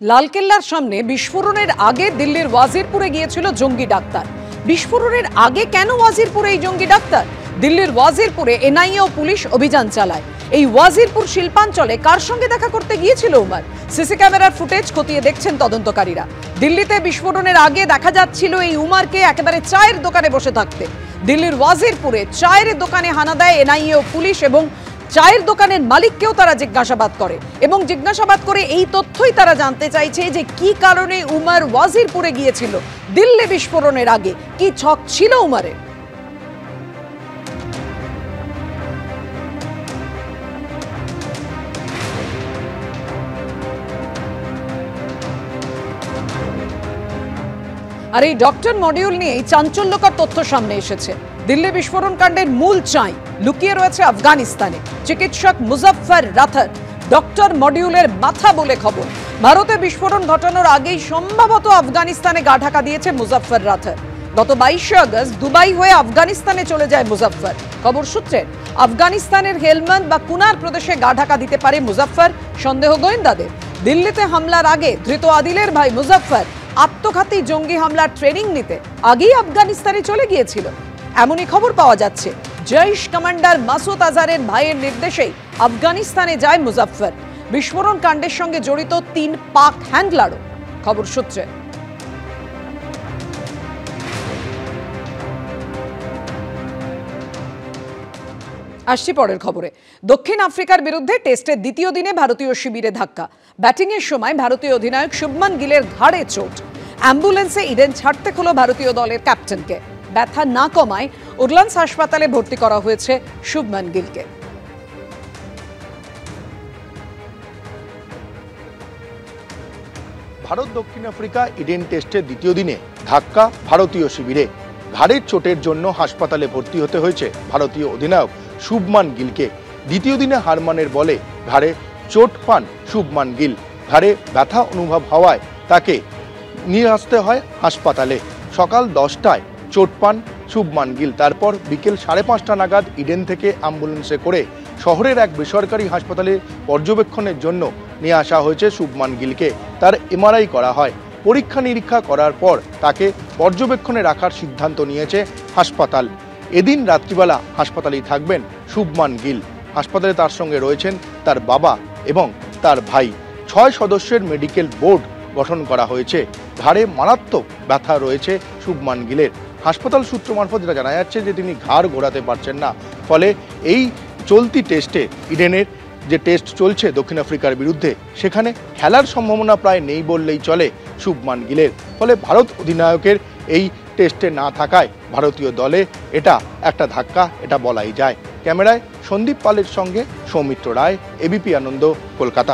লালকেল্লার সামনে বিস্ফোরণের আগে দিল্লির ওয়াজিরপুরে গিয়েছিল জঙ্গি ডাক্তার। বিস্ফোরণের আগে কেন ওয়াজিরপুরে এই জঙ্গি ডাক্তার? দিল্লির ওয়াজিরপুরে এনআইএ ও পুলিশ অভিযান চালায়। এই ওয়াজিরপুর শিল্পাঞ্চলে কার সঙ্গে দেখা করতে গিয়েছিল উমার? সিসি ক্যামেরার ফুটেজ খতিয়ে দেখছেন তদন্তকারীরা। দিল্লিতে বিস্ফোরণের আগে দেখা যাচ্ছিল এই উমারকে একেবারে চায়ের দোকানে বসে থাকতে। দিল্লির ওয়াজিরপুরে চায়ের দোকানে হানা দেয় এনআইএ ও পুলিশ এবং চায়ের দোকানের মালিককেও তারা জিজ্ঞাসাবাদ করে এবং জিজ্ঞাসাবাদ করে এই তথ্যই তারা জানতে চাইছে যে কি কারণে উমার ওয়াজিরপুরে গিয়েছিল দিল্লি বিস্ফোরণের আগে, কি ছক ছিল উমারের। আর এই ডক্টর মডিউল নিয়ে চাঞ্চল্যকর তথ্য সামনে এসেছে। দিল্লি বিস্ফোরণ কাণ্ডের মূল চাই লুকিয়ে রয়েছে আফগানিস্তানে। চিকিৎসক মুজফফর রাথর ডক্টর মডিউলের মাথা বলে খবর। ভারতে বিস্ফোরণ ঘটানোর আগেই সম্ভবত আফগানিস্তানে গা ঢাকা দিয়েছে মুজফফর রাথর। গত 22শে আগস্ট দুবাই হয়ে আফগানিস্তানে চলে যায় মুজফফর। খবর সূত্রে আফগানিস্তানের হেলমন্দ বা কুনার প্রদেশে গা ঢাকা দিতে পারে মুজফফর, সন্দেহ গোয়েন্দাদের। দিল্লিতে হামলার আগে ধৃত আদিলের ভাই মুজফফর আত্মঘাতী জঙ্গি হামলার ট্রেনিং নিতে আগেই আফগানিস্তানে চলে গিয়েছিল, এমনই খবর পাওয়া যাচ্ছে। জৈশ কমান্ডার মাসুদ আজহারের ভাইয়ের নির্দেশেই আফগানিস্তানে যায় মুজফফর। বিস্ফোরণ কাণ্ডের সঙ্গে জড়িত 3 পাক হ্যান্ডলারও, খবর সূত্রে। আসছি পরের খবরে। দক্ষিণ আফ্রিকার বিরুদ্ধে টেস্টের দ্বিতীয় দিনে ভারতীয় শিবিরে ধাক্কা। ব্যাটিংয়ের সময় ভারতীয় অধিনায়ক শুভমান গিলের ঘাড়ে চোট। অ্যাম্বুলেন্সে ইডেন ছাড়তে হলো ভারতীয় দলের ক্যাপ্টেনকে। ব্যথা না কমায় উডল্যান্ডস হাসপাতালে ভর্তি করা হয়েছে শুভমান গিলকে। ভারত দক্ষিণ আফ্রিকা ইডেন টেস্টের দ্বিতীয় দিনে ধাক্কা ভারতীয় শিবিরে। ঘাড়ের চোটের জন্য হাসপাতালে ভর্তি হতে হয়েছে ভারতীয় অধিনায়ক শুভমান গিলকে। দ্বিতীয় দিনে হারমানের বলে ঘাড়ে চোট পান শুভমান গিল। ঘাড়ে ব্যথা অনুভব হওয়ায় তাকে নিয়ে আসতে হয় হাসপাতালে। সকাল 10টায় চোট পান শুভমান গিল। তারপর বিকেল 5:30 নাগাদ ইডেন থেকে অ্যাম্বুলেন্সে করে শহরের এক বেসরকারি হাসপাতালে পর্যবেক্ষণের জন্য নিয়ে আসা হয়েছে শুভমান গিলকে। তার এমআরআই করা হয়। পরীক্ষা নিরীক্ষা করার পর তাকে পর্যবেক্ষণে রাখার সিদ্ধান্ত নিয়েছে হাসপাতাল। এদিন রাত্রিবেলা হাসপাতালেই থাকবেন শুভমান গিল। হাসপাতালে তার সঙ্গে রয়েছেন তার বাবা এবং তার ভাই। 6 সদস্যের মেডিকেল বোর্ড গঠন করা হয়েছে। ঘাড়ে মারাত্মক ব্যথা রয়েছে শুভমান গিলের। হাসপাতাল সূত্র মারফত যেটা জানা যাচ্ছে যে তিনি ঘাড় ঘোরাতে পারছেন না। ফলে এই চলতি টেস্টে ইডেনের যে টেস্ট চলছে দক্ষিণ আফ্রিকার বিরুদ্ধে, সেখানে খেলার সম্ভাবনা প্রায় নেই বললেই চলে শুভমান গিলের। ফলে ভারত অধিনায়কের এই টেস্টে না থাকায় ভারতীয় দলে এটা একটা ধাক্কা, এটা বলাই যায়। ক্যামেরায় সন্দীপ পালের সঙ্গে সৌমিত্র রায়, এবিপি আনন্দ, কলকাতা।